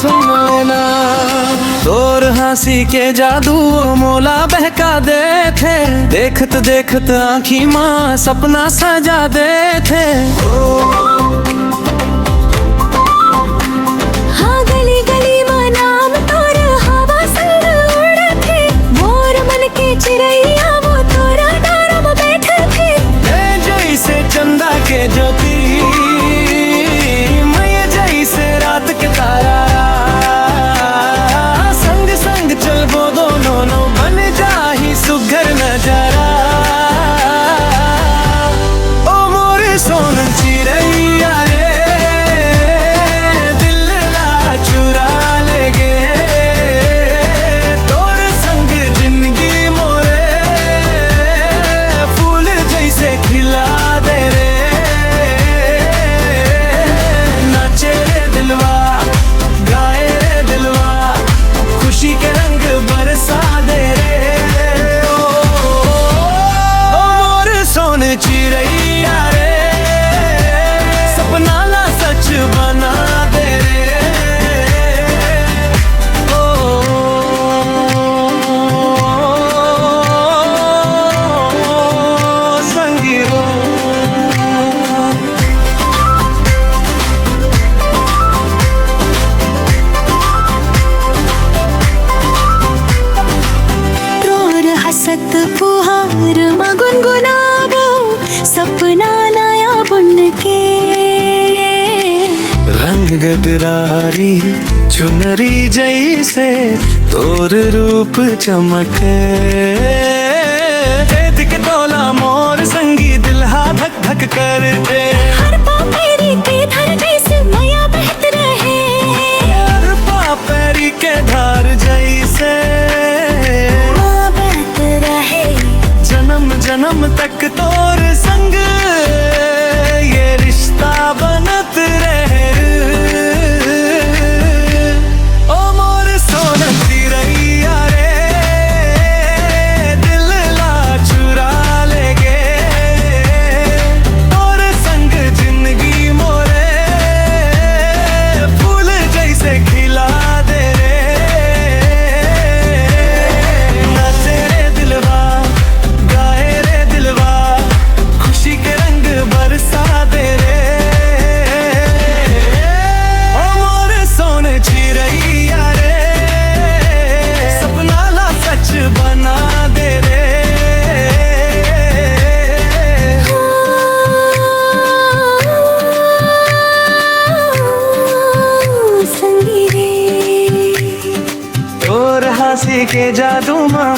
सुन लेना। तोर हंसी के जादू मोला बहका दे थे, देखत देखत आँखी माँ सपना सजा दे थे। हाँ गली गली में नाम तोर हवा संग उड़ थे, मोर मन के चिड़ैया वो तोरा डारा में बैठे थे। जैसे चंदा के ज्योति मैं जैसे रात के तारा, संग संग चल वो दोनों बन जाही सुघर नजारा। ओ मोरे सोन चिड़ैया रे, दिल ला चुरा लेगे तोर संग जिंदगी मोरे, फूल जैसे खिला दे रे। नाचे रे दिलवा, गाए रे दिलवा, खुशी के रंग बरसा दे रे। ओ मोर सोन चिड़ैया रे, सपना ला सच बना दे रे। संगी हो तोर हसत फुहार में गुनगुनाबो सपना नया बुन के। रंग गडरारी चुनरी जैसे तोर रूप चमके, भेद के तोला मोर संगी दिल हा धक धक करते। हर पापेरी के धर जैसे माया बहत रहे, हर पापेरी के धार जैसे माँ बहत रहे। जन्म जन्म तक तोर संग ये रिश्ता बनत रहे। ओ मोर सोन चिड़ैया रे, दिल ला चुरा लेगे तोर संग जिंदगी मोरे, फूल जैसे खिला दे रे। नाचे रे दिलवा, गाए रे दिलवा, खुशी के रंग बरसा दे रे। ओ मोर सोन चिड़ैया रे, सपना ला सच बना दे रे। संगी रे, तोर हंसी के जादू माँ